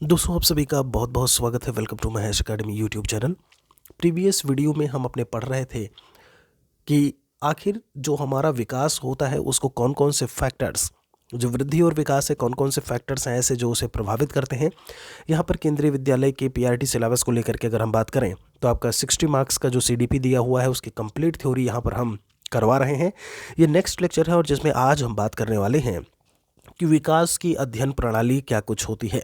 दोस्तों, आप सभी का बहुत बहुत स्वागत है। Welcome to Mahesh academy YouTube channel. Previous video में हम अपने पढ़ रहे थे कि आखिर जो हमारा विकास होता है उसको कौन कौन से फैक्टर्स, जो वृद्धि और विकास है, कौन कौन से फैक्टर्स हैं ऐसे जो उसे प्रभावित करते हैं। यहाँ पर केंद्रीय विद्यालय के पीआरटी सिलेबस को लेकर के अगर हम बात करें तो आपका 60 मार्क्स का जो सीडीपी दिया हुआ है उसकी कंप्लीट थ्योरी यहाँ पर हम करवा रहे हैं। ये नेक्स्ट लेक्चर है और जिसमें आज हम बात करने वाले हैं कि विकास की अध्ययन प्रणाली क्या कुछ होती है।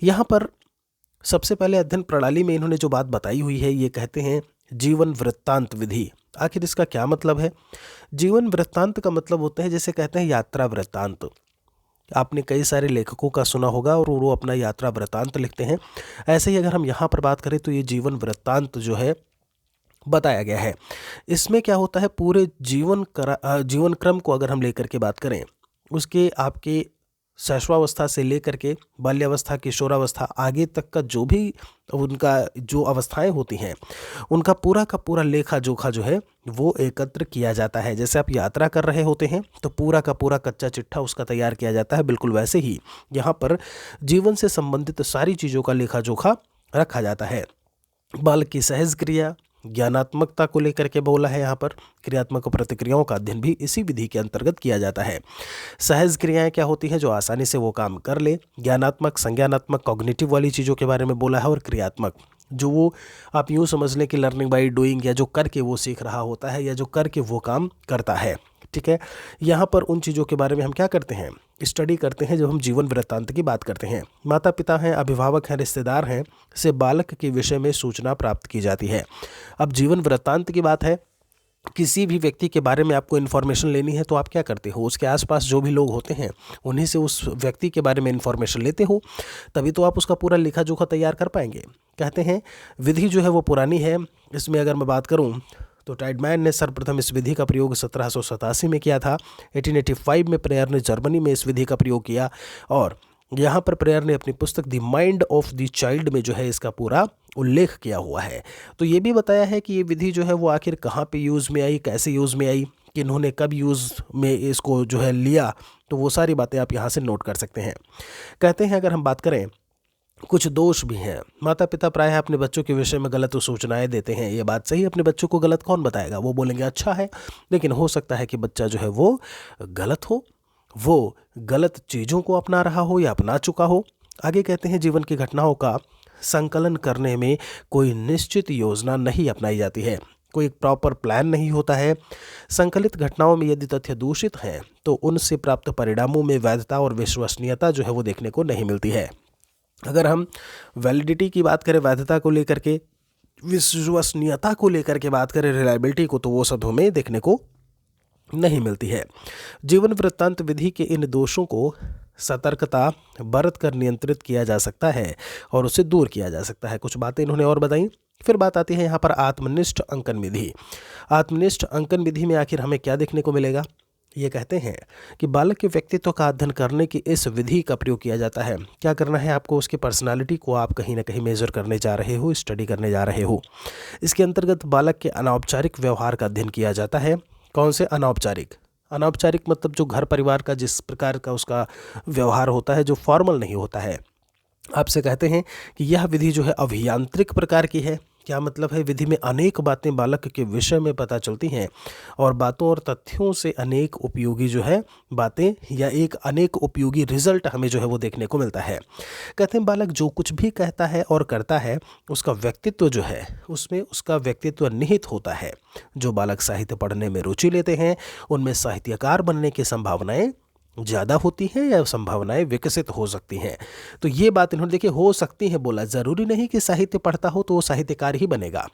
यहाँ पर सबसे पहले अध्ययन प्रणाली में इन्होंने जो बात बताई हुई है, ये कहते हैं जीवन वृत्तांत विधि। आखिर इसका क्या मतलब है? जीवन वृत्तांत का मतलब होता है, जैसे कहते हैं यात्रा वृत्तांत। आपने कई सारे लेखकों का सुना होगा और वो अपना यात्रा वृत्तांत लिखते हैं। ऐसे ही अगर हम यहाँ पर बात करें तो ये जीवन वृत्तांत जो है बताया गया है। इसमें क्या होता है, पूरे जीवन क्रम को अगर हम लेकर के बात करें, उसके आपके शैशवावस्था से लेकर के बाल्यावस्था, किशोरावस्था, आगे तक का जो भी उनका जो अवस्थाएं होती हैं, उनका पूरा का पूरा लेखा जोखा जो है वो एकत्र किया जाता है। जैसे आप यात्रा कर रहे होते हैं तो पूरा का पूरा कच्चा चिट्ठा उसका तैयार किया जाता है, बिल्कुल वैसे ही यहाँ पर जीवन से संबंधित सारी चीज़ों का लेखा जोखा रखा जाता है। बालक की सहज क्रिया, ज्ञानात्मकता को लेकर के बोला है। यहाँ पर क्रियात्मक प्रतिक्रियाओं का अध्ययन भी इसी विधि के अंतर्गत किया जाता है। सहज क्रियाएं क्या होती हैं? जो आसानी से वो काम कर ले। ज्ञानात्मक, संज्ञानात्मक, कॉग्निटिव वाली चीज़ों के बारे में बोला है। और क्रियात्मक, जो वो आप यूँ समझ लें कि लर्निंग बाई डूइंग, या जो करके वो सीख रहा होता है या जो करके वो काम करता है। ठीक है, यहाँ पर उन चीज़ों के बारे में हम क्या करते हैं, स्टडी करते हैं जब हम जीवन वृत्तांत की बात करते हैं। माता पिता हैं, अभिभावक हैं, रिश्तेदार हैं, से बालक के विषय में सूचना प्राप्त की जाती है। अब जीवन वृत्तांत की बात है, किसी भी व्यक्ति के बारे में आपको इन्फॉर्मेशन लेनी है तो आप क्या करते हो, उसके आसपास जो भी लोग होते हैं उन्हीं से उस व्यक्ति के बारे में इन्फॉर्मेशन लेते हो, तभी तो आप उसका पूरा लेखा जोखा तैयार कर पाएंगे। कहते हैं विधि जो है वो पुरानी है। इसमें अगर मैं बात करूं तो टाइडमैन ने सर्वप्रथम इस विधि का प्रयोग 1787 में किया था। 1885 में प्रेयर ने जर्मनी में इस विधि का प्रयोग किया। और यहाँ पर प्रेयर ने अपनी पुस्तक the mind of the child में जो है इसका पूरा उल्लेख किया हुआ है। तो ये भी बताया है कि ये विधि जो है वो आखिर कहाँ पे यूज़ में आई, कैसे यूज़ में आई, कि इन्होंने कब यूज़ में इसको जो है लिया, तो वो सारी बातें आप यहाँ से नोट कर सकते हैं। कहते हैं अगर हम बात करें, कुछ दोष भी हैं। माता पिता प्रायः अपने बच्चों के विषय में गलत सूचनाएं देते हैं। ये बात सही, अपने बच्चों को गलत कौन बताएगा, वो बोलेंगे अच्छा है, लेकिन हो सकता है कि बच्चा जो है वो गलत हो, वो गलत चीज़ों को अपना रहा हो या अपना चुका हो। आगे कहते हैं जीवन की घटनाओं का संकलन करने में कोई निश्चित योजना नहीं अपनाई जाती है, कोई प्रॉपर प्लान नहीं होता है। संकलित घटनाओं में यदि तथ्य दूषित हैं तो उनसे प्राप्त परिणामों में वैधता और विश्वसनीयता जो है वो देखने को नहीं मिलती है। अगर हम वैलिडिटी की बात करें, वैधता को लेकर के, विश्वसनीयता को लेकर के बात करें, रिलायबिलिटी को, तो वो सब हमें देखने को नहीं मिलती है। जीवन वृत्तांत विधि के इन दोषों को सतर्कता बरत कर नियंत्रित किया जा सकता है और उसे दूर किया जा सकता है। कुछ बातें इन्होंने और बताई। फिर बात आती है यहाँ पर आत्मनिष्ठ अंकन विधि। आत्मनिष्ठ अंकन विधि में आखिर हमें क्या देखने को मिलेगा? ये कहते हैं कि बालक के व्यक्तित्व का अध्ययन करने की इस विधि का प्रयोग किया जाता है। क्या करना है आपको? उसकी पर्सनालिटी को आप कहीं ना कहीं मेजर करने जा रहे हो, स्टडी करने जा रहे हो। इसके अंतर्गत बालक के अनौपचारिक व्यवहार का अध्ययन किया जाता है। कौन से अनौपचारिक? अनौपचारिक मतलब जो घर परिवार का जिस प्रकार का उसका व्यवहार होता है, जो फॉर्मल नहीं होता है। आपसे कहते हैं कि यह विधि जो है अभियांत्रिक प्रकार की है। क्या मतलब है? विधि में अनेक बातें बालक के विषय में पता चलती हैं और बातों और तथ्यों से अनेक उपयोगी जो है बातें या एक अनेक उपयोगी रिजल्ट हमें जो है वो देखने को मिलता है। कहते हैं बालक जो कुछ भी कहता है और करता है उसका व्यक्तित्व जो है उसमें उसका व्यक्तित्व निहित होता है। जो बालक साहित्य पढ़ने में रुचि लेते हैं उनमें साहित्यकार बनने की संभावनाएं ज़्यादा होती हैं या संभावनाएं विकसित हो सकती हैं। तो ये बात इन्होंने देखिए, हो सकती है बोला, ज़रूरी नहीं कि साहित्य पढ़ता हो तो वो साहित्यकार ही बनेगा।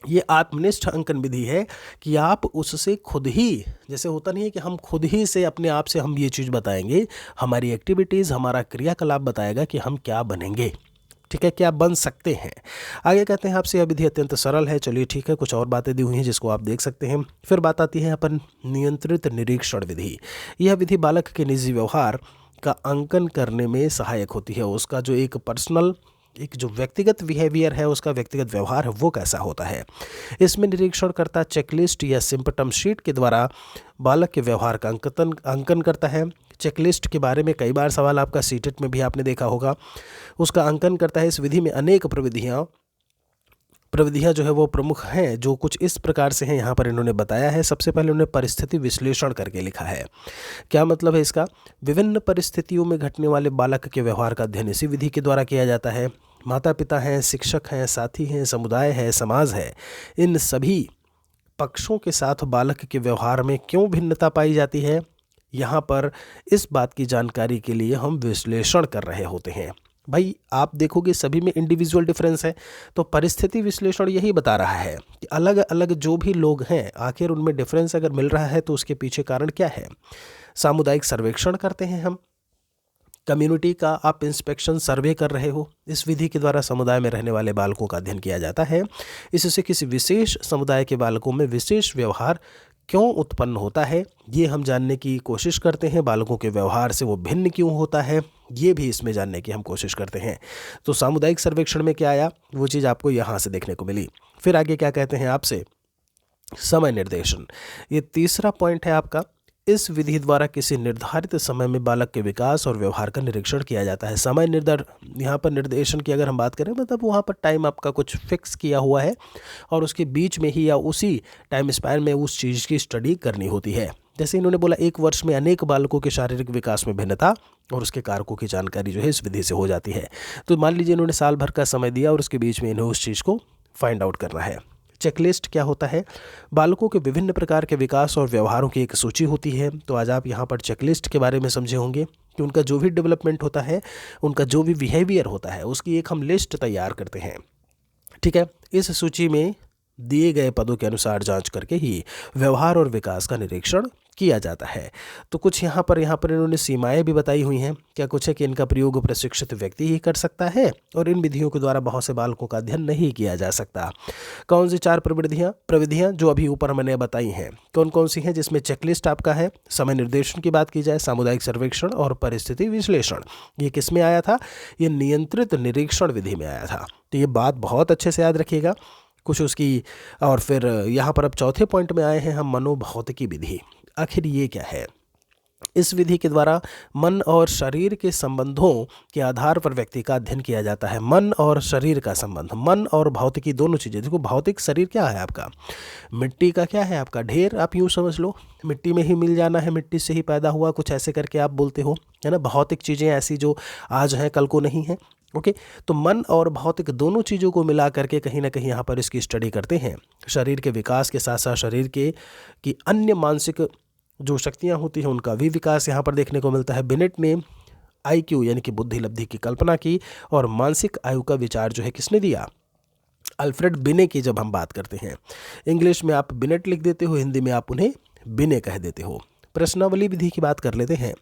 ये आत्मनिष्ठ अंकन विधि है कि आप उससे खुद ही, जैसे होता नहीं है कि हम खुद ही से अपने आप से हम ये चीज़ बताएंगे, हमारी एक्टिविटीज़, हमारा क्रियाकलाप बताएगा कि हम क्या बनेंगे। ठीक है, क्या बन सकते हैं। आगे कहते हैं आपसे यह विधि अत्यंत सरल है। चलिए ठीक है, कुछ और बातें दी हुई हैं जिसको आप देख सकते हैं। फिर बात आती है अपन नियंत्रित निरीक्षण विधि। यह विधि बालक के निजी व्यवहार का अंकन करने में सहायक होती है। उसका जो एक पर्सनल, एक जो व्यक्तिगत बिहेवियर है, उसका व्यक्तिगत व्यवहार है, वो कैसा होता है। इसमें निरीक्षणकर्ता चेकलिस्ट या सिम्पटम शीट के द्वारा बालक के व्यवहार का अंकन करता है। चेकलिस्ट के बारे में कई बार सवाल आपका सीटेट में भी आपने देखा होगा। उसका अंकन करता है। इस विधि में अनेक प्रविधियां जो है वो प्रमुख हैं, जो कुछ इस प्रकार से हैं, यहाँ पर इन्होंने बताया है। सबसे पहले उन्होंने परिस्थिति विश्लेषण करके लिखा है। क्या मतलब है इसका? विभिन्न परिस्थितियों में घटने वाले बालक के व्यवहार का अध्ययन इसी विधि के द्वारा किया जाता है। माता पिता हैं, शिक्षक हैं, साथी हैं, समुदाय है, समाज है, इन सभी पक्षों के साथ बालक के व्यवहार में क्यों भिन्नता पाई जाती है, यहाँ पर इस बात की जानकारी के लिए हम विश्लेषण कर रहे होते हैं। भाई आप देखोगे सभी में इंडिविजुअल डिफरेंस है, तो परिस्थिति विश्लेषण यही बता रहा है कि अलग अलग जो भी लोग हैं, आखिर उनमें डिफरेंस अगर मिल रहा है तो उसके पीछे कारण क्या है। सामुदायिक सर्वेक्षण करते हैं हम, कम्युनिटी का आप इंस्पेक्शन सर्वे कर रहे हो। इस विधि के द्वारा समुदाय में रहने वाले बालकों का अध्ययन किया जाता है। इससे किसी विशेष समुदाय के बालकों में विशेष व्यवहार क्यों उत्पन्न होता है, ये हम जानने की कोशिश करते हैं। बालकों के व्यवहार से वो भिन्न क्यों होता है, ये भी इसमें जानने की हम कोशिश करते हैं। तो सामुदायिक सर्वेक्षण में क्या आया, वो चीज़ आपको यहाँ से देखने को मिली। फिर आगे क्या कहते हैं आपसे, समय निर्देशन। ये तीसरा पॉइंट है आपका। इस विधि द्वारा किसी निर्धारित समय में बालक के विकास और व्यवहार का निरीक्षण किया जाता है। समय यहाँ पर निर्देशन की अगर हम बात करें, मतलब वहाँ पर टाइम आपका कुछ फिक्स किया हुआ है और उसके बीच में ही या उसी टाइम स्पैन में उस चीज़ की स्टडी करनी होती है। जैसे इन्होंने बोला, एक वर्ष में अनेक बालकों के शारीरिक विकास में भिन्नता और उसके कारकों की जानकारी जो है इस विधि से हो जाती है। तो मान लीजिए इन्होंने साल भर का समय दिया और उसके बीच में इन्हें उस चीज़ को फाइंड आउट करना है। चेकलिस्ट क्या होता है? बालकों के विभिन्न प्रकार के विकास और व्यवहारों की एक सूची होती है। तो आज आप यहाँ पर चेकलिस्ट के बारे में समझे होंगे कि उनका जो भी डेवलपमेंट होता है, उनका जो भी बिहेवियर होता है, उसकी एक हम लिस्ट तैयार करते हैं। ठीक है, इस सूची में दिए गए पदों के अनुसार जांच करके ही व्यवहार और विकास का निरीक्षण किया जाता है। तो कुछ यहाँ पर इन्होंने सीमाएं भी बताई हुई हैं। क्या कुछ है कि इनका प्रयोग प्रशिक्षित व्यक्ति ही कर सकता है और इन विधियों के द्वारा बहुत से बालकों का अध्ययन नहीं किया जा सकता। कौन सी 4 प्रविधियाँ जो अभी ऊपर मैंने बताई हैं, कौन कौन सी हैं? जिसमें चेकलिस्ट आपका है, समय निर्देशन की बात की जाए, सामुदायिक सर्वेक्षण और परिस्थिति विश्लेषण। ये किस में आया था? ये नियंत्रित निरीक्षण विधि में आया था। तो ये बात बहुत अच्छे से याद रखिएगा कुछ उसकी। और फिर यहाँ पर अब चौथे पॉइंट में आए हैं हम, मनोभौतिकी विधि। आखिर ये क्या है? इस विधि के द्वारा मन और शरीर के संबंधों के आधार पर व्यक्ति का अध्ययन किया जाता है। मन और शरीर का संबंध, मन और भौतिकी दोनों चीज़ें। देखो, भौतिक शरीर क्या है आपका? मिट्टी का क्या है आपका? ढेर। आप यूँ समझ लो, मिट्टी में ही मिल जाना है, मिट्टी से ही पैदा हुआ, कुछ ऐसे करके आप बोलते हो, है ना। भौतिक चीज़ें ऐसी जो आज हैं कल को नहीं है। ओके, तो मन और भौतिक दोनों चीज़ों को मिला करके कहीं ना कहीं यहाँ पर इसकी स्टडी करते हैं। शरीर के विकास के साथ साथ शरीर की अन्य मानसिक जो शक्तियाँ होती हैं उनका भी विकास यहाँ पर देखने को मिलता है। बिनेट ने IQ यानी कि बुद्धि लब्धि की कल्पना की और मानसिक आयु का विचार जो है किसने दिया? अल्फ्रेड बिने की। जब हम बात करते हैं, इंग्लिश में आप बिनेट लिख देते हो, हिंदी में आप उन्हें बिने कह देते हो। प्रश्नावली विधि की बात कर लेते हैं।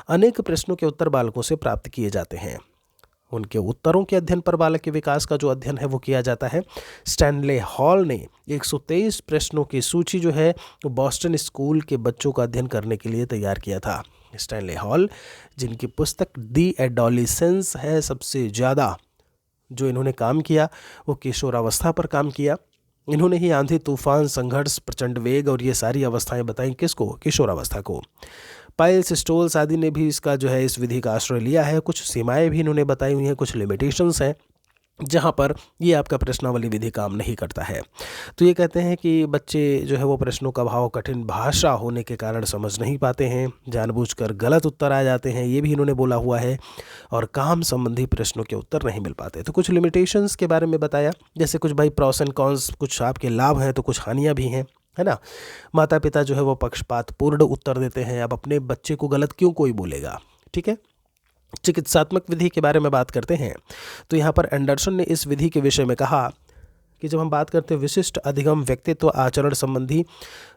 अनेक प्रश्नों के उत्तर बालकों से प्राप्त किए जाते हैं। उनके उत्तरों के अध्ययन पर बालक के विकास का जो अध्ययन है वो किया जाता है। स्टैनले हॉल ने 123 प्रश्नों की सूची जो है वो बॉस्टन स्कूल के बच्चों का अध्ययन करने के लिए तैयार किया था। स्टैनले हॉल, जिनकी पुस्तक दी एडोलिसेंस है, सबसे ज़्यादा जो इन्होंने काम किया वो किशोरावस्था पर काम किया। इन्होंने ही आंधी, तूफान, संघर्ष, प्रचंड वेग और ये सारी अवस्थाएं बताई किसको? किशोरावस्था को। पाइल्स, स्टोल्स आदि ने भी इसका जो है इस विधि का आश्रय लिया है। कुछ सीमाएं भी इन्होंने बताई हुई हैं, कुछ लिमिटेशंस हैं जहाँ पर ये आपका प्रश्नावली विधि काम नहीं करता है। तो ये कहते हैं कि बच्चे जो है वो प्रश्नों का भाव कठिन भाषा होने के कारण समझ नहीं पाते हैं, जानबूझकर गलत उत्तर आ जाते हैं, ये भी इन्होंने बोला हुआ है, और काम संबंधी प्रश्नों के उत्तर नहीं मिल पाते। तो कुछ लिमिटेशंस के बारे में बताया, जैसे कुछ भाई प्रॉस एंड कॉन्स, कुछ आपके लाभ हैं तो कुछ हानियाँ भी हैं, है ना। माता पिता जो है वो पक्षपातपूर्ण उत्तर देते हैं। अब अपने बच्चे को गलत क्यों कोई बोलेगा? ठीक है। चिकित्सात्मक विधि के बारे में बात करते हैं तो यहाँ पर एंडरसन ने इस विधि के विषय में कहा कि जब हम बात करते हैं विशिष्ट अधिगम व्यक्तित्व आचरण संबंधी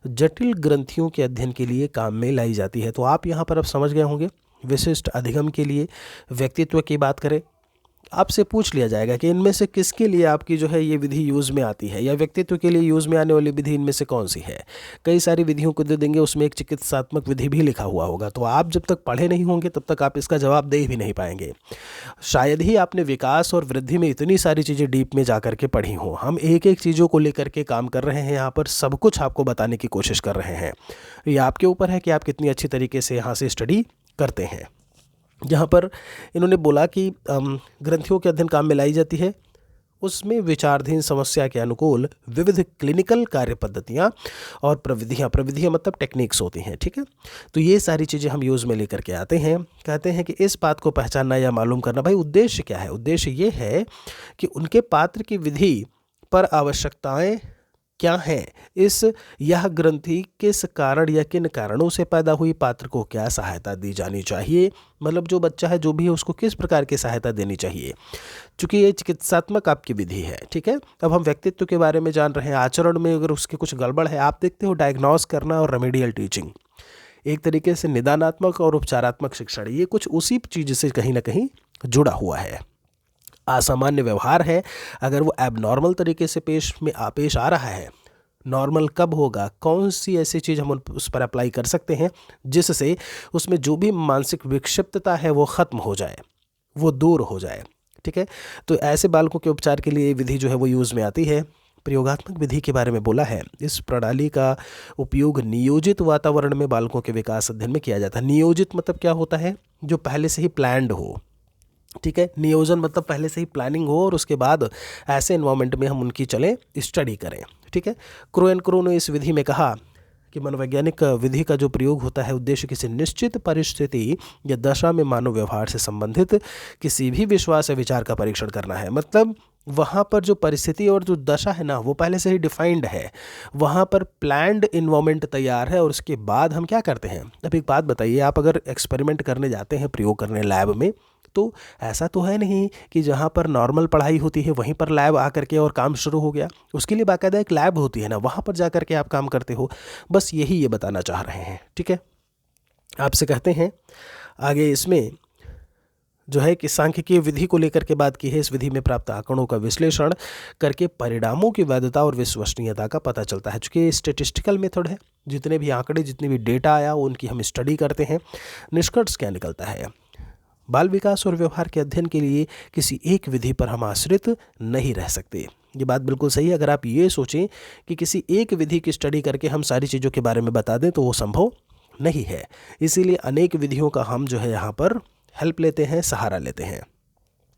जटिल ग्रंथियों के अध्ययन के लिए काम में लाई जाती है। तो आप यहाँ पर अब समझ गए होंगे, विशिष्ट अधिगम के लिए व्यक्तित्व की बात करें, आपसे पूछ लिया जाएगा कि इनमें से किसके लिए आपकी जो है ये विधि यूज़ में आती है, या व्यक्तित्व के लिए यूज़ में आने वाली विधि इनमें से कौन सी है। कई सारी विधियों को दे देंगे, उसमें एक चिकित्सात्मक विधि भी लिखा हुआ होगा। तो आप जब तक पढ़े नहीं होंगे तब तक आप इसका जवाब दे भी नहीं पाएंगे। शायद ही आपने विकास और वृद्धि में इतनी सारी चीज़ें डीप में जा करके पढ़ी हों। हम एक एक चीज़ों को लेकर के काम कर रहे हैं, यहाँ पर सब कुछ आपको बताने की कोशिश कर रहे हैं। ये आपके ऊपर है कि आप कितनी अच्छी तरीके से यहाँ से स्टडी करते हैं। जहाँ पर इन्होंने बोला कि ग्रंथियों के अध्ययन काम में लाई जाती है, उसमें विचाराधीन समस्या के अनुकूल विविध क्लिनिकल कार्य पद्धतियाँ और प्रविधियाँ मतलब टेक्निक्स होती हैं। ठीक है, तो ये सारी चीज़ें हम यूज़ में लेकर के आते हैं। कहते हैं कि इस बात को पहचानना या मालूम करना, भाई उद्देश्य क्या है? उद्देश्य ये है कि उनके पात्र की विधि पर आवश्यकताएं क्या हैं, यह ग्रंथि किस कारण या किन कारणों से पैदा हुई, पात्र को क्या सहायता दी जानी चाहिए, मतलब जो बच्चा है जो भी है उसको किस प्रकार की सहायता देनी चाहिए, चूँकि ये चिकित्सात्मक आपकी विधि है। ठीक है, अब हम व्यक्तित्व के बारे में जान रहे हैं, आचरण में अगर उसके कुछ गड़बड़ है, आप देखते हो डायग्नोस करना और रेमेडियल टीचिंग एक तरीके से निदानात्मक और उपचारात्मक शिक्षण, ये कुछ उसी चीज़ से कहीं ना कहीं जुड़ा हुआ है। असामान्य व्यवहार है, अगर वो एबनॉर्मल तरीके से पेश आ रहा है, नॉर्मल कब होगा, कौन सी ऐसी चीज़ हम उस पर अप्लाई कर सकते हैं जिससे उसमें जो भी मानसिक विक्षिप्तता है वो ख़त्म हो जाए, वो दूर हो जाए। ठीक है, तो ऐसे बालकों के उपचार के लिए विधि जो है वो यूज़ में आती है। प्रयोगात्मक विधि के बारे में बोला है, इस प्रणाली का उपयोग नियोजित वातावरण में बालकों के विकास अध्ययन में किया जाता है। नियोजित मतलब क्या होता है? जो पहले से ही प्लान्ड हो। ठीक है, नियोजन मतलब पहले से ही प्लानिंग हो और उसके बाद ऐसे एनवायरनमेंट में हम उनकी चले स्टडी करें। ठीक है, क्रो एंड क्रो ने इस विधि में कहा कि मनोवैज्ञानिक विधि का जो प्रयोग होता है, उद्देश्य किसी निश्चित परिस्थिति या दशा में मानव व्यवहार से संबंधित किसी भी विश्वास या विचार का परीक्षण करना है। मतलब वहाँ पर जो परिस्थिति और जो दशा है ना, वो पहले से ही डिफाइंड है, वहाँ पर प्लान्ड इन्वायरमेंट तैयार है और उसके बाद हम क्या करते हैं। अब एक बात बताइए, आप अगर एक्सपेरिमेंट करने जाते हैं, प्रयोग करने लैब में, तो ऐसा तो है नहीं कि जहाँ पर नॉर्मल पढ़ाई होती है वहीं पर लैब आकर के और काम शुरू हो गया। उसके लिए बाकायदा एक लैब होती है ना, वहाँ पर जा कर के आप काम करते हो। बस यही ये बताना चाह रहे हैं। ठीक है, आपसे कहते हैं आगे इसमें जो है कि सांख्यिकीय विधि को लेकर के बात की है। इस विधि में प्राप्त आंकड़ों का विश्लेषण करके परिणामों की वैधता और विश्वसनीयता का पता चलता है। चूँकि स्टेटिस्टिकल मेथड है, जितने भी आंकड़े, जितनी भी डेटा आया उनकी हम स्टडी करते हैं। निष्कर्ष क्या निकलता है? बाल विकास और व्यवहार के अध्ययन के लिए किसी एक विधि पर हम आश्रित नहीं रह सकते। ये बात बिल्कुल सही है। अगर आप ये सोचें कि किसी एक विधि की स्टडी करके हम सारी चीज़ों के बारे में बता दें तो वो संभव नहीं है। इसीलिए अनेक विधियों का हम जो है यहाँ पर हेल्प लेते हैं, सहारा लेते हैं।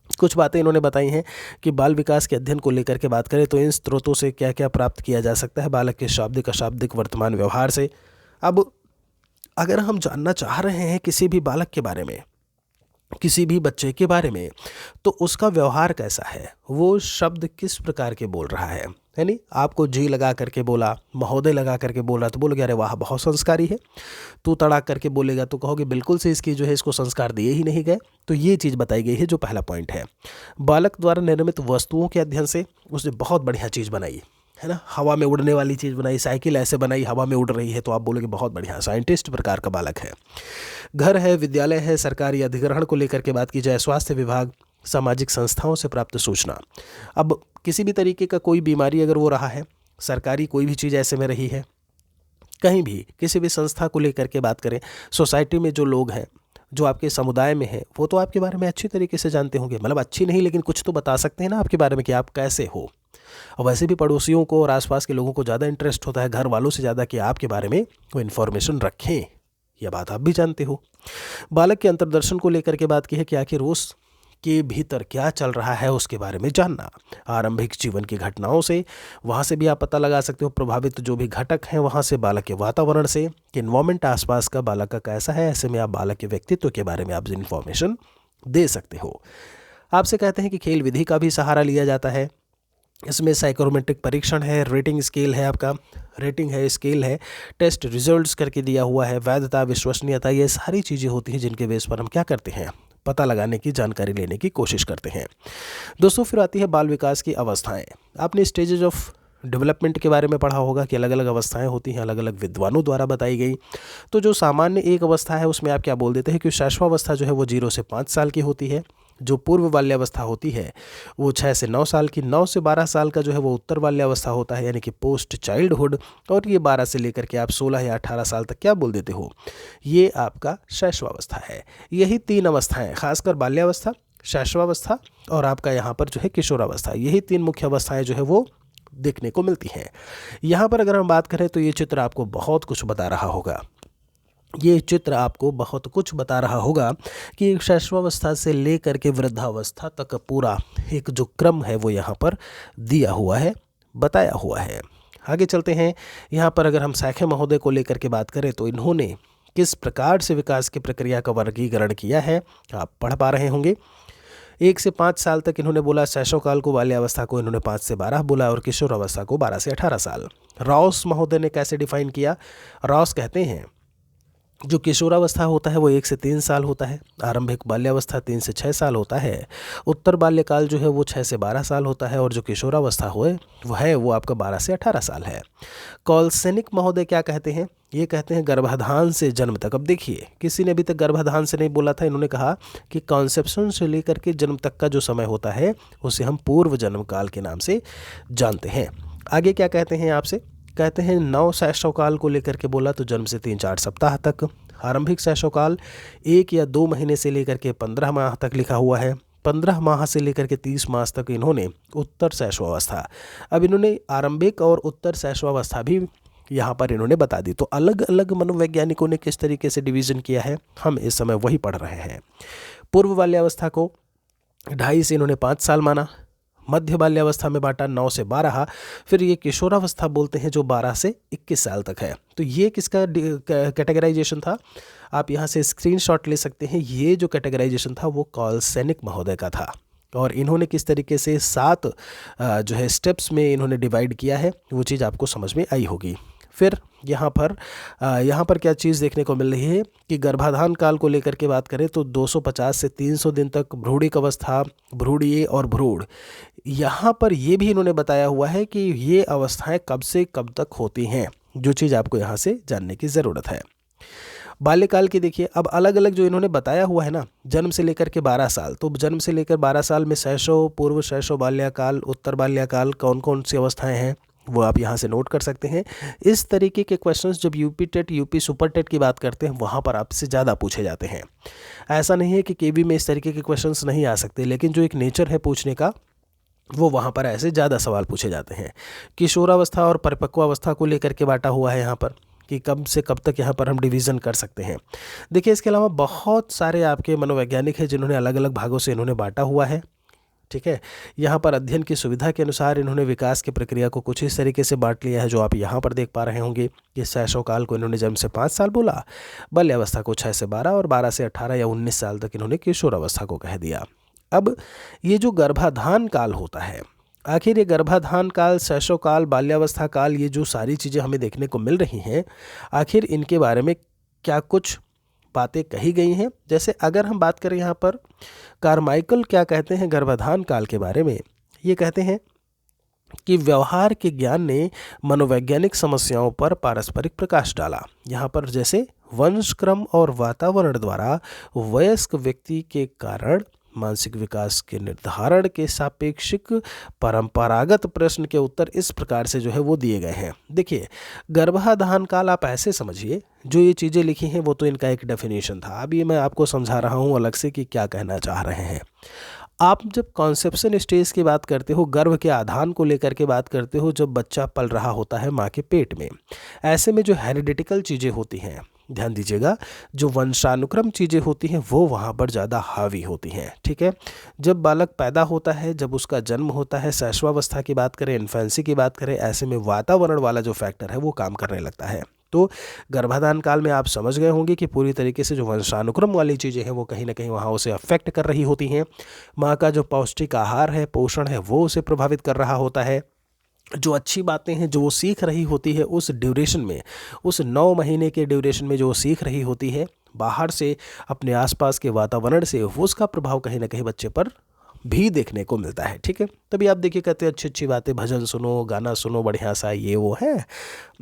कुछ बातें इन्होंने बताई हैं कि बाल विकास के अध्ययन को लेकर के बात करें तो इन स्रोतों से क्या क्या प्राप्त किया जा सकता है। बालक के शाब्दिक अशाब्दिक वर्तमान व्यवहार से। अब अगर हम जानना चाह रहे हैं किसी भी बालक के बारे में, किसी भी बच्चे के बारे में, तो उसका व्यवहार कैसा है, वो शब्द किस प्रकार के बोल रहा है नहीं, आपको जी लगा करके बोला, महोदय लगा करके बोला तो बोलोगे अरे वाह बहुत संस्कारी है। तू तड़ाक करके बोलेगा तो कहोगे बिल्कुल से इसकी जो है इसको संस्कार दिए ही नहीं गए। तो ये चीज़ बताई गई है जो पहला पॉइंट है। बालक द्वारा निर्मित वस्तुओं के अध्ययन से उसने बहुत बढ़िया चीज़ बनाई है ना, हवा में उड़ने वाली चीज़ बनाई, साइकिल ऐसे बनाई हवा में उड़ रही है, तो आप बोलोगे बहुत बढ़िया, साइंटिस्ट प्रकार का बालक है। घर है, विद्यालय है, सरकारी अधिग्रहण को लेकर के बात की जाए, स्वास्थ्य विभाग, सामाजिक संस्थाओं से प्राप्त सूचना। अब किसी भी तरीके का कोई बीमारी अगर वो रहा है, सरकारी कोई भी चीज़ ऐसे में रही है, कहीं भी किसी भी संस्था को लेकर के बात करें, सोसाइटी में जो लोग हैं, जो आपके समुदाय में हैं, वो तो आपके बारे में अच्छी तरीके से जानते होंगे, मतलब अच्छी नहीं लेकिन कुछ तो बता सकते हैं ना आपके बारे में कि आप कैसे हो। और वैसे भी पड़ोसियों को और आसपास के लोगों को ज़्यादा इंटरेस्ट होता है घर वालों से ज़्यादा कि आपके बारे में वो इन्फॉर्मेशन रखें। यह बात आप भी जानते हो। बालक के अंतर्दर्शन को लेकर के बात की है कि आखिर उस के भीतर क्या चल रहा है उसके बारे में जानना। आरंभिक जीवन की घटनाओं से, वहाँ से भी आप पता लगा सकते हो प्रभावित जो भी घटक हैं, वहाँ से बालक के वातावरण से, कि इन्वायरमेंट आसपास का बालक का कैसा है, ऐसे में आप बालक के व्यक्तित्व के बारे में आप इन्फॉर्मेशन दे सकते हो। आपसे कहते हैं कि खेल विधि का भी सहारा लिया जाता है। इसमें साइकोमेट्रिक परीक्षण है, रेटिंग स्केल है, आपका रेटिंग है, स्केल है, टेस्ट रिजल्ट्स करके दिया हुआ है, वैधता, विश्वसनीयता, ये सारी चीज़ें होती हैं जिनके बेस पर हम क्या करते हैं, पता लगाने की, जानकारी लेने की कोशिश करते हैं। दोस्तों फिर आती है बाल विकास की अवस्थाएं। आपने स्टेजेज ऑफ डेवलपमेंट के बारे में पढ़ा होगा कि अलग अलग अवस्थाएं होती हैं, अलग अलग विद्वानों द्वारा बताई गई। तो जो सामान्य एक अवस्था है उसमें आप क्या बोल देते हैं कि शैशवावस्था जो है वो 0 से 5 साल की होती है। जो पूर्व बाल्यावस्था होती है वो 6 से 9 साल की, 9 से 12 साल का जो है वो उत्तर बाल्यावस्था होता है, यानी कि पोस्ट चाइल्डहुड। और ये 12 से लेकर के आप 16 या 18 साल तक क्या बोल देते हो, ये आपका शैशवावस्था है। यही 3 अवस्थाएं, खासकर बाल्यावस्था, शैशवावस्था और आपका यहाँ पर जो है किशोरावस्था, यही 3 मुख्य अवस्थाएं जो है वो देखने को मिलती हैं। यहाँ पर अगर हम बात करें तो ये चित्र आपको बहुत कुछ बता रहा होगा। ये चित्र आपको बहुत कुछ बता रहा होगा कि एक शैशवावस्था से लेकर के वृद्धावस्था तक पूरा एक जो क्रम है वो यहाँ पर दिया हुआ है, बताया हुआ है। आगे चलते हैं। यहाँ पर अगर हम सैखे महोदय को लेकर के बात करें तो इन्होंने किस प्रकार से विकास की प्रक्रिया का वर्गीकरण किया है आप पढ़ पा रहे होंगे। 1 से 5 साल तक इन्होंने बोला, शैशवकाल को, बाल्यावस्था को इन्होंने 5 से 12 बोला और किशोरावस्था को 12 से 18 साल। रॉस महोदय ने कैसे डिफाइन किया? रॉस कहते हैं जो किशोरावस्था होता है वो 1 से 3 साल होता है, आरंभिक बाल्यावस्था 3 से 6 साल होता है, उत्तर बाल्यकाल जो है वो 6 से 12 साल होता है और जो किशोरावस्था वो आपका 12 से 18 साल है। कॉलसेनिक महोदय क्या कहते हैं? ये कहते हैं गर्भाधान से जन्म तक। अब देखिए, किसी ने अभी तक गर्भाधान से नहीं बोला था, इन्होंने कहा कि कॉन्सेप्शन से लेकर के जन्म तक का जो समय होता है उसे हम पूर्व जन्म काल के नाम से जानते हैं। आगे क्या कहते हैं आपसे? कहते हैं नव शैशवकाल को लेकर के बोला तो जन्म से 3-4 सप्ताह तक, आरंभिक शैशवकाल 1 या 2 महीने से लेकर के 15 माह तक लिखा हुआ है, 15 माह से लेकर के 30 मास तक इन्होंने उत्तर शैशवावस्था। अब इन्होंने आरंभिक और उत्तर शैशवावस्था भी यहाँ पर इन्होंने बता दी। तो अलग अलग मनोवैज्ञानिकों ने किस तरीके से डिवीज़न किया है हम इस समय वही पढ़ रहे हैं। पूर्व बाल्यावस्था को 2.5 से इन्होंने 5 साल माना, मध्य बाल्यावस्था में बांटा 9 से 12, फिर ये किशोरावस्था बोलते हैं जो 12 से 21 साल तक है। तो ये किसका कैटेगराइजेशन था? आप यहाँ से स्क्रीनशॉट ले सकते हैं। ये जो कैटेगराइजेशन था वो कॉलसेनिक महोदय का था और इन्होंने किस तरीके से 7 जो है स्टेप्स में इन्होंने डिवाइड किया है वो चीज़ आपको समझ में आई होगी। फिर यहाँ पर क्या चीज़ देखने को मिल रही है कि गर्भाधान काल को लेकर के बात करें तो 250 से 300 दिन तक भ्रूणिक अवस्था, भ्रूणीय और भ्रूण, यहाँ पर ये भी इन्होंने बताया हुआ है कि ये अवस्थाएं कब से कब तक होती हैं, जो चीज़ आपको यहाँ से जानने की ज़रूरत है। बाल्यकाल की देखिए, अब अलग अलग जो इन्होंने बताया हुआ है ना, जन्म से लेकर के 12 साल, तो जन्म से लेकर 12 साल में शैशव, पूर्व शैशव बाल्यकाल, उत्तर बाल्यकाल, कौन कौन सी अवस्थाएं हैं वो आप यहाँ से नोट कर सकते हैं। इस तरीके के क्वेश्चंस जब UP TET, UP super TET की बात करते हैं वहाँ पर आपसे ज़्यादा पूछे जाते हैं। ऐसा नहीं है कि केवी में इस तरीके के क्वेश्चंस नहीं आ सकते, लेकिन जो एक नेचर है पूछने का वो वहाँ पर ऐसे ज़्यादा सवाल पूछे जाते हैं। किशोरावस्था और परिपक्वावस्था को लेकर के बांटा हुआ है यहाँ पर कि कब से कब तक यहाँ पर हम डिवीज़न कर सकते हैं। देखिए, इसके अलावा बहुत सारे आपके मनोवैज्ञानिक हैं जिन्होंने अलग अलग भागों से इन्होंने बांटा हुआ है। ठीक है, यहाँ पर अध्ययन की सुविधा के अनुसार इन्होंने विकास की प्रक्रिया को कुछ इस तरीके से बांट लिया है जो आप यहाँ पर देख पा रहे होंगे कि शैशवकाल को इन्होंने जन्म से 5 साल बोला, बाल्यावस्था को 6 से 12 और 12 से 18 या 19 साल तक इन्होंने किशोरावस्था को कह दिया। अब ये जो गर्भाधान काल होता है, आखिर ये गर्भाधान काल, शैशवकाल, बाल्यावस्था काल, ये जो सारी चीज़ें हमें देखने को मिल रही हैं, आखिर इनके बारे में क्या कुछ बातें कही गई हैं। जैसे अगर हम बात करें यहाँ पर कारमाइकल क्या कहते हैं गर्भाधान काल के बारे में, ये कहते हैं कि व्यवहार के ज्ञान ने मनोवैज्ञानिक समस्याओं पर पारस्परिक प्रकाश डाला। यहाँ पर जैसे वंशक्रम और वातावरण द्वारा वयस्क व्यक्ति के कारण मानसिक विकास के निर्धारण के सापेक्षिक परंपरागत प्रश्न के उत्तर इस प्रकार से जो है वो दिए गए हैं। देखिए, गर्भाधान काल आप ऐसे समझिए, जो ये चीज़ें लिखी हैं वो तो इनका एक डेफिनेशन था। अभी मैं आपको समझा रहा हूँ अलग से कि क्या कहना चाह रहे हैं। आप जब कॉन्सेप्शन स्टेज की बात करते हो, गर्भ के आधान को लेकर के बात करते हो, जब बच्चा पल रहा होता है माँ के पेट में, ऐसे में जो हेरिडिटिकल चीज़ें होती हैं, ध्यान दीजिएगा, जो वंशानुक्रम चीज़ें होती हैं वो वहाँ पर ज़्यादा हावी होती हैं। ठीक है, जब बालक पैदा होता है, जब उसका जन्म होता है, शैशवावस्था की बात करें, इन्फेंसी की बात करें, ऐसे में वातावरण वाला जो फैक्टर है वो काम करने लगता है। तो गर्भाधान काल में आप समझ गए होंगे कि पूरी तरीके से जो वंशानुक्रम वाली चीज़ें हैं वो कहीं ना कहीं वहाँ उसे अफेक्ट कर रही होती हैं। माँ का जो पौष्टिक आहार है, पोषण है, वो उसे प्रभावित कर रहा होता है। जो अच्छी बातें हैं जो वो सीख रही होती है उस ड्यूरेशन में, उस 9 महीने के ड्यूरेशन में जो वो सीख रही होती है बाहर से, अपने आसपास के वातावरण से, वो उसका प्रभाव कहीं ना कहीं बच्चे पर भी देखने को मिलता है। ठीक है, तभी आप देखिए कहते हैं अच्छी अच्छी बातें, भजन सुनो, गाना सुनो, बढ़िया सा ये वो है।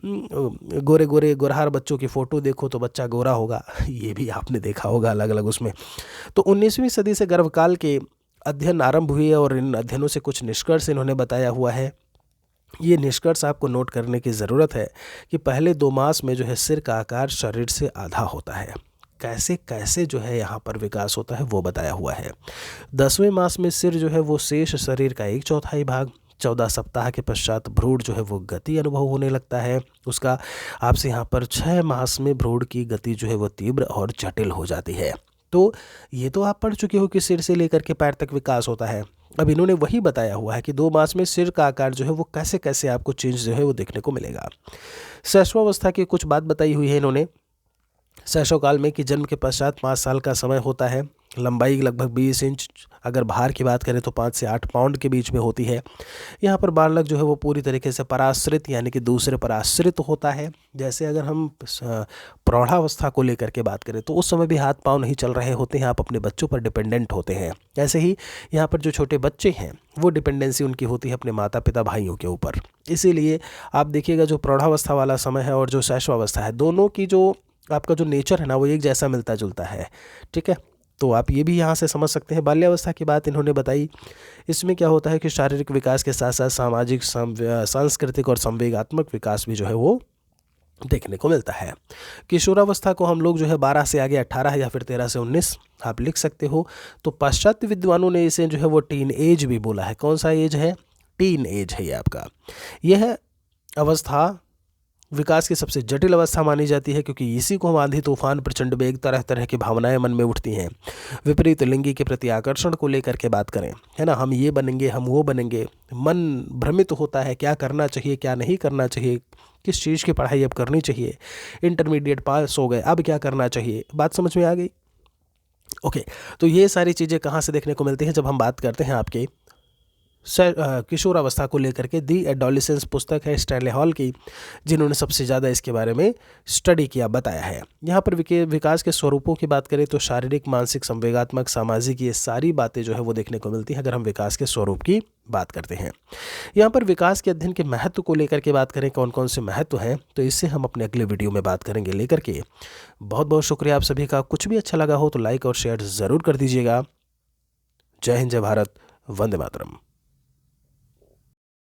गोरे गोरे गोरहार बच्चों की फ़ोटो देखो तो बच्चा गोरा होगा, ये भी आपने देखा होगा अलग अलग उसमें। तो 19वीं सदी से गर्भकाल के अध्ययन आरंभ हुए और इन अध्ययनों से कुछ निष्कर्ष इन्होंने बताया हुआ है। ये निष्कर्ष आपको नोट करने की ज़रूरत है कि पहले 2 मास में जो है सिर का आकार शरीर से आधा होता है। कैसे कैसे जो है यहाँ पर विकास होता है वो बताया हुआ है। 10वें मास में सिर जो है वो शेष शरीर का 1/4 भाग, 14 सप्ताह के पश्चात भ्रूण जो है वो गति अनुभव होने लगता है उसका। आपसे यहाँ पर 6 मास में भ्रूण की गति जो है वो तीव्र और जटिल हो जाती है। तो ये तो आप पढ़ चुके हो कि सिर से लेकर के पैर तक विकास होता है। अब इन्होंने वही बताया हुआ है कि 2 मास में सिर का आकार जो है वो कैसे कैसे आपको चेंज जो है वो देखने को मिलेगा। शैशवावस्था की कुछ बात बताई हुई है इन्होंने शैशव काल में कि जन्म के पश्चात 5 साल का समय होता है, लंबाई लगभग 20 इंच, अगर भार की बात करें तो 5 से 8 पाउंड के बीच में होती है। यहाँ पर बालक जो है वो पूरी तरीके से पराश्रित यानी कि दूसरे पर आश्रित होता है। जैसे अगर हम प्रौढ़ावस्था को लेकर के बात करें तो उस समय भी हाथ पांव नहीं चल रहे होते हैं, आप अपने बच्चों पर डिपेंडेंट होते हैं। ऐसे ही यहाँ पर जो छोटे बच्चे हैं वो डिपेंडेंसी उनकी होती है अपने माता पिता भाइयों के ऊपर। इसीलिए आप देखिएगा जो प्रौढ़ावस्था वाला समय है और जो शैशवावस्था है, दोनों की जो आपका जो नेचर है ना वो एक जैसा मिलता जुलता है। ठीक है, तो आप ये भी यहाँ से समझ सकते हैं। बाल्यावस्था की बात इन्होंने बताई, इसमें क्या होता है कि शारीरिक विकास के साथ साथ सामाजिक सांस्कृतिक और संवेगात्मक विकास भी जो है वो देखने को मिलता है। किशोरावस्था को हम लोग जो है 12 से आगे 18 या फिर 13 से 19 आप लिख सकते हो। तो पाश्चात्य विद्वानों ने इसे जो है वो टीन एज भी बोला है। कौन सा एज है? टीन एज है ये आपका। यह अवस्था विकास की सबसे जटिल अवस्था मानी जाती है क्योंकि इसी को हम आंधी तूफान प्रचंड वेग तरह तरह की भावनाएं मन में उठती हैं। विपरीत लिंगी के प्रति आकर्षण को लेकर के बात करें, है ना, हम ये बनेंगे हम वो बनेंगे, मन भ्रमित होता है क्या करना चाहिए क्या नहीं करना चाहिए, किस चीज़ की पढ़ाई अब करनी चाहिए, इंटरमीडिएट पास हो गए अब क्या करना चाहिए। बात समझ में आ गई? ओके, तो ये सारी चीज़ें कहाँ से देखने को मिलती हैं? जब हम बात करते हैं आपके किशोरावस्था को लेकर के। दी एडोलिसेंस पुस्तक है स्टैनले हॉल की, जिन्होंने सबसे ज़्यादा इसके बारे में स्टडी किया, बताया है। यहाँ पर विकास के स्वरूपों की बात करें तो शारीरिक, मानसिक, संवेगात्मक, सामाजिक, ये सारी बातें जो है वो देखने को मिलती हैं अगर हम विकास के स्वरूप की बात करते हैं। यहाँ पर विकास के अध्ययन के महत्व को लेकर के बात करें, कौन कौन से महत्व हैं, तो इससे हम अपने अगले वीडियो में बात करेंगे लेकर के। बहुत बहुत शुक्रिया आप सभी का। कुछ भी अच्छा लगा हो तो लाइक और शेयर ज़रूर कर दीजिएगा। जय हिंद, जय भारत, वंदे मातरम।